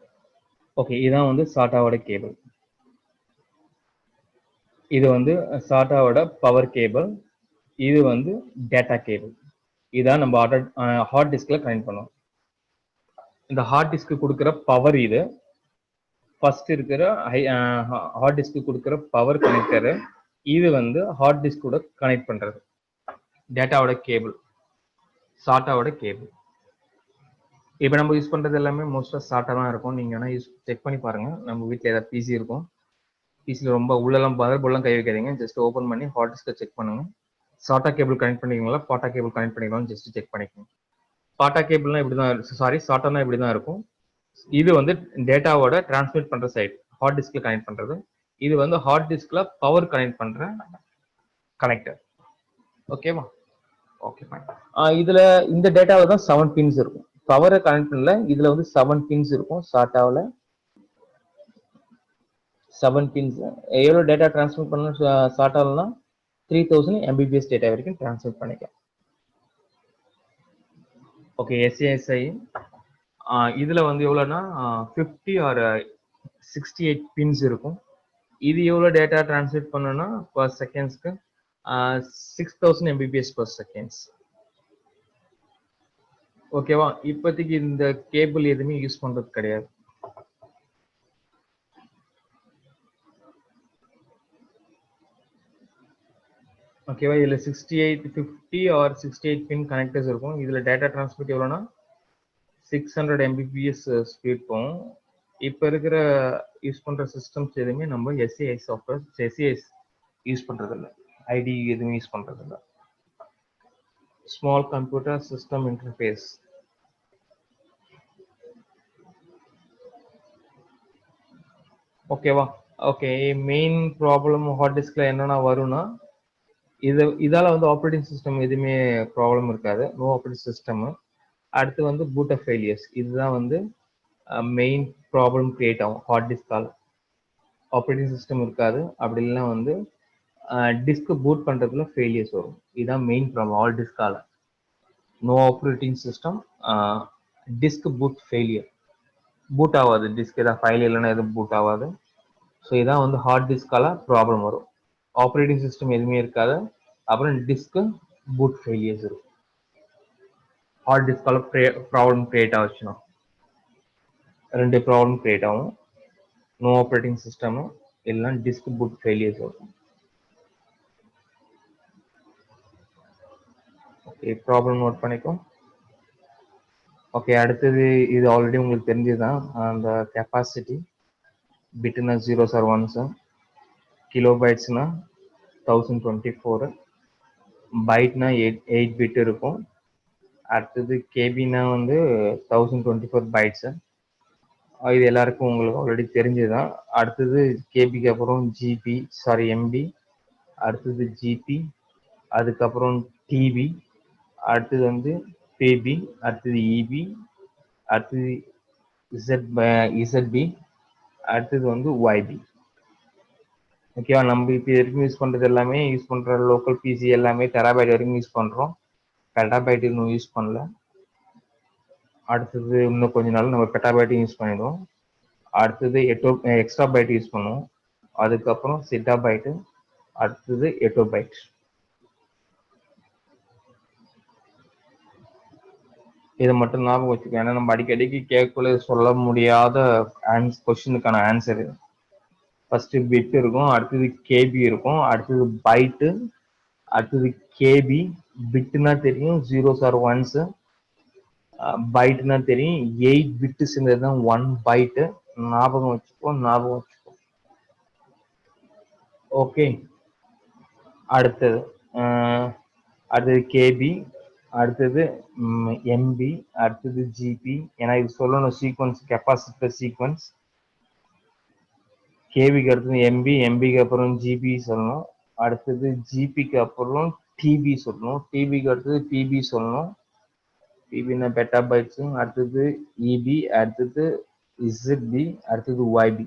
ஓகே, இதான் வந்து சாட்டாவோட கேபிள். இது வந்து சாட்டாவோட பவர் கேபிள். இது வந்து டேட்டா கேபிள். இதான் நம்ம ஹார்ட் டிஸ்க்ல கனெக்ட் பண்ணுவோம். இந்த ஹார்ட் டிஸ்க் கொடுக்குற பவர் இது. ஃபர்ஸ்ட் இருக்கிற ஹார்ட் டிஸ்க் கொடுக்குற பவர் கனெக்டர். இது வந்து ஹார்ட் டிஸ்க் கூட கனெக்ட் பண்றது டேட்டாவோட கேபிள், சாட்டாவோட கேபிள். இப்போ நம்ம யூஸ் பண்றது எல்லாமே மோஸ்டா சாட்டா தான் இருக்கும். நீங்க வேணா செக் பண்ணி பாருங்க. நம்ம வீட்டில் ஏதாவது பிசி இருக்கும், பிசியில் ரொம்ப உள்ளெல்லாம் மதர்போர்ட்லாம் கை வைக்காதீங்க. ஜஸ்ட் ஓப்பன் பண்ணி ஹார்ட் டிஸ்கை செக் பண்ணுங்க. சாட்டா கேபிள் கனெக்ட் பண்ணிக்கலாம், பாட்டா கேபிள் கனெக்ட் பண்ணிக்கலாம், ஜஸ்ட் செக் பண்ணிக்கோங்க. பாட்டா கேபிள்னா இப்படி தான், சாரி சாட்டானா இப்படி தான் இருக்கும். இது வந்து டேட்டாவோட டிரான்ஸ்மிட் பண்ற சைட், ஹார்ட் டிஸ்க்ல கனெக்ட் பண்றது. இது வந்து ஹார்ட் டிஸ்க்ல பவர் கனெக்ட் பண்ற கனெக்டர். ஓகேவா? Okay fine. இதுல இந்த டேட்டால தான் 7 பின்ஸ் இருக்கும். பவரை கனெக்ட் பண்ணல, இதுல வந்து 7 பின்ஸ் இருக்கும். சாட்டாவில் 7 பின்ஸ். எவ்வளோ டேட்டா டிரான்ஸ்மிட் பண்ண சாட்டாவில்னா 3000 Mbps டேட்டா வரைக்கும் டிரான்ஸ்மிட் பண்ணிக்கலாம். ஓகே, SASI இதுல வந்து எவ்வளோனா 50 ஆர் 68 பின்ஸ் இருக்கும். இது எவ்வளோ டேட்டா டிரான்ஸ்மிட் பண்ணணும்னா பர் செகண்ட்ஸ்க்கு 6000 Mbps per செகண்ட்ஸ். ஓகேவா? இப்போதைக்கு இந்த கேபிள் எதுவுமே யூஸ் பண்றது கிடையாது. ஓகேவா? இதுல 50 ஆர் 68 பின் கனெக்டர்ஸ் இருக்கும். இதுல டேட்டா டிரான்ஸ்மிட் எவ்வளோனா 600 Mbps ஸ்பீட் போகும். இப்போ இருக்கிற யூஸ் பண்ற சிஸ்டம்ஸ் எதுவுமே நம்ம SAI சாஃப்ட்வேர், SAI யூஸ் பண்றது இல்லை, ஐடி எதுவும் யூஸ் பண்றது இல்லை. Small computer system interface. ஓகேவா? ஓகே, மெயின் ப்ராப்ளம் ஹார்ட் டிஸ்க்ல என்னென்ன வரும்னா, இதால வந்து ஆப்ரேட்டிங் சிஸ்டம் எதுவுமே ப்ராப்ளம் இருக்காது, நோ ஆப்ரேட்டிங் சிஸ்டம். அடுத்து வந்து பூட் ஆஃப் ஃபெயிலியர்ஸ், இதுதான் வந்து மெயின் ப்ராப்ளம் கிரியேட் ஆகும் ஹார்ட் டிஸ்கால. ஆப்ரேட்டிங் சிஸ்டம் இருக்காது, அப்படி இல்லைன்னா வந்து டிஸ்க் பூட் பண்றதுல ஃபெயிலியர்ஸ் வரும். இதுதான் மெயின் ப்ராப்ளம் ஆல் டிஸ்கால. No operating system, disk boot failure, boot ஆகாது டிஸ்க், ஏதாவது ஃபைல் இல்லைன்னா எதுவும் பூட் ஆகாது. ஸோ இதான் வந்து ஹார்ட் டிஸ்கால ப்ராப்ளம் வரும். ஆப்ரேட்டிங் சிஸ்டம் எதுவுமே இருக்காது, அப்புறம் டிஸ்க் பூட் ஃபெயிலியர்ஸ் இருக்கும். ஹார்ட் டிஸ்கால ப்ராப்ளம் கிரியேட் ஆச்சுன்னா 2 ப்ராப்ளம் கிரியேட் ஆகும். நோ ஆப்ரேட்டிங் சிஸ்டம் இல்லைன்னா டிஸ்க் பூட் ஃபெயிலியர்ஸ் வரும். ஓகே, ப்ராப்ளம் நோட் பண்ணிக்கோ. ஓகே, அடுத்தது இது ஆல்ரெடி உங்களுக்கு தெரிஞ்சதுதான். அந்த கெப்பாசிட்டி பிட்னா 0s or 1s, கிலோபைட்ஸ்னா 1024, பைட்னா 8 பிட் இருக்கும். அடுத்தது கேபினா வந்து 1024 பைட்ஸ். இது எல்லாருக்கும் உங்களுக்கு ஆல்ரெடி தெரிஞ்சதுதான். அடுத்தது கேபிக்கு அப்புறம் ஜிபி, சாரி எம்பி, அடுத்தது ஜிபி, அதுக்கப்புறம் டிபி, அடுத்தது வந்து பிபி, அடுத்தது இபி, அடுத்தது இசட்பி, அடுத்தது வந்து ஒய்பி. ஓகேவா? நம்ம இப்போ வரைக்கும் யூஸ் பண்றது எல்லாமே, யூஸ் பண்ற லோக்கல் பிசி எல்லாமே டெராபைட் வரைக்கும் யூஸ் பண்றோம், பெட்டாபைட் இன்னும் யூஸ் பண்ணல. அடுத்தது இன்னும் கொஞ்ச நாள் நம்ம பெட்டாபைட்டும் யூஸ் பண்ணிடுவோம். அடுத்தது எக்ஸ்ட்ராபைட் யூஸ் பண்ணுவோம், அதுக்கப்புறம் சிட்டாபைட்டு, அடுத்தது எட்டோபைட். இதை மட்டும் ஞாபகம் வச்சுக்கோ, ஏன்னா நம்ம அடிக்கடிக்கு கேட்கல சொல்ல முடியாத கொஸ்டினுக்கான ஆன்சர். ஃபர்ஸ்ட் பிட் இருக்கும், அடுத்தது கேபி இருக்கும், அடுத்தது பைட்டு, அடுத்தது கேபி. பிட்னா தெரியும் 0s or 1s, பைட்னா தெரியும் 8 பிட்டு சேர்ந்ததுதான் 1 பைட்டு. ஞாபகம் வச்சுக்கோ. ஓகே, அடுத்தது கேபி, அடுத்தது எம்பி, அடுத்தது ஜிபி. ஏன்னா இது சொல்லணும் சீக்வன்ஸ், கெப்பாசிட்டர் சீக்வன்ஸ். கேபிக்கு அடுத்தது எம்பி, எம்பிக்கு அப்புறம் ஜிபி சொல்லணும், அடுத்தது ஜிபிக்கு அப்புறம் டிபி சொல்லணும், டிபிக்கு அடுத்தது பிபி சொல்லணும், பிபின்னா பெட்டாபைட்ஸ், அடுத்தது இபி, அடுத்தது இசட்பி, அடுத்தது ஒய்பி.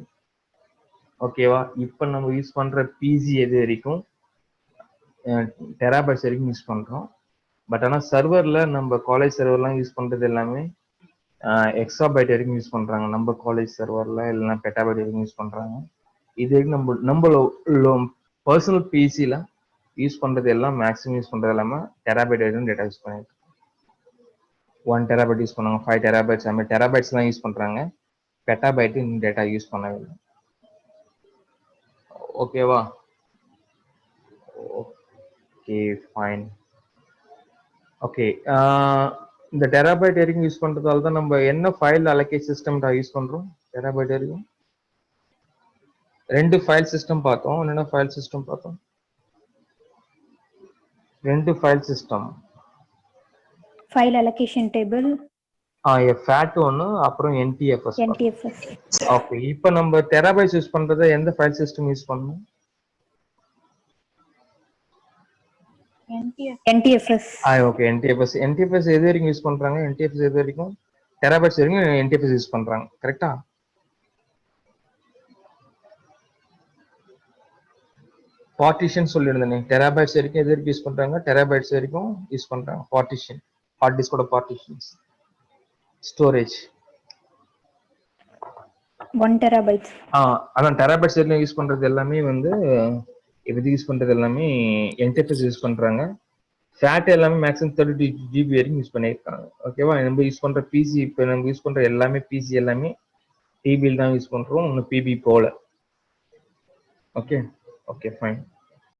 ஓகேவா? இப்போ நம்ம யூஸ் பண்ற பிசி எது வரைக்கும் டெராபைட்ஸ் வரைக்கும் யூஸ் பண்றோம். பட் ஆனால் சர்வர்ல நம்ம காலேஜ் சர்வர்லாம் யூஸ் பண்றது எல்லாமே எக்ஸாபைட் வரைக்கும் யூஸ் பண்றாங்க. நம்ம காலேஜ் சர்வர்ல இல்லைன்னா பெட்டாபைட் வரைக்கும் யூஸ் பண்றாங்க. இது வரைக்கும் நம்ம பர்சனல் பிசில யூஸ் பண்றது எல்லாம், மேக்ஸிமம் யூஸ் பண்றது எல்லாமே டெராபைட் வரைக்கும் டேட்டா யூஸ் பண்ணிட்டு 1 டெராபைட் யூஸ் பண்ணுவாங்க, 5 டெராபைட்ஸ், அந்த டெராபைட்ஸ் தான் யூஸ் பண்றாங்க. பெட்டாபைட் இன்னும் டேட்டா யூஸ் பண்ணவே இல்லை. ஓகேவா? Okay fine. ஓகே, இந்த டெராபைட் வரைக்கும் யூஸ் பண்றதால தான் நம்ம என்ன ஃபைல் அலோகேட் சிஸ்டம் யூஸ் பண்றோம் டெராபைட் வரைக்கும்? ரெண்டு ஃபைல் சிஸ்டம் பார்த்தோம். என்னென்ன ஃபைல் சிஸ்டம் பார்த்தோம்? ரெண்டு file system.
File allocation table,
FAT ஒன்று, அப்புறம் NTFS.
NTFS.
ஓகே, இப்போ நம்ம டெராபைட்ஸ் யூஸ் பண்றத எந்த ஃபைல் சிஸ்டம் யூஸ் பண்ணணும்?
NTFS.
Okay, NTFS. NTFS எது வரைக்கும் யூஸ் பண்றாங்க? NTFS எது வரைக்கும்? டெராபைட்ஸ் வரைக்கும் NTFS யூஸ் பண்றாங்க, கரெக்டா? பார்ட்டிஷன் சொல்லியிருந்தேனே, டெராபைட்ஸ் வரைக்கும் எது வரைக்கும் யூஸ் பண்றாங்க? டெராபைட்ஸ் வரைக்கும் யூஸ் பண்றாங்க. பார்ட்டிஷன், ஹார்ட் டிஸ்கோட பார்ட்டிஷன்ஸ். Storage
1 terabytes.
அதான் டெராபைட்ஸ் வரைக்கும் யூஸ் பண்றது எல்லாமே வந்து இப்போதைக்கு யூஸ் பண்றது எல்லாமே NTFS யூஸ் பண்றாங்க. ஃபேட் எல்லாமே மேக்ஸிமம் 32 GB வரைக்கும் யூஸ் பண்ணியிருக்காங்க. ஓகேவா? நம்ம யூஸ் பண்ற பிசி, இப்போ நம்ம யூஸ் பண்ற எல்லாமே பிசி எல்லாமே டிபியில் தான் யூஸ் பண்றோம், இன்னும் பிபி போல. Okay, okay, fine.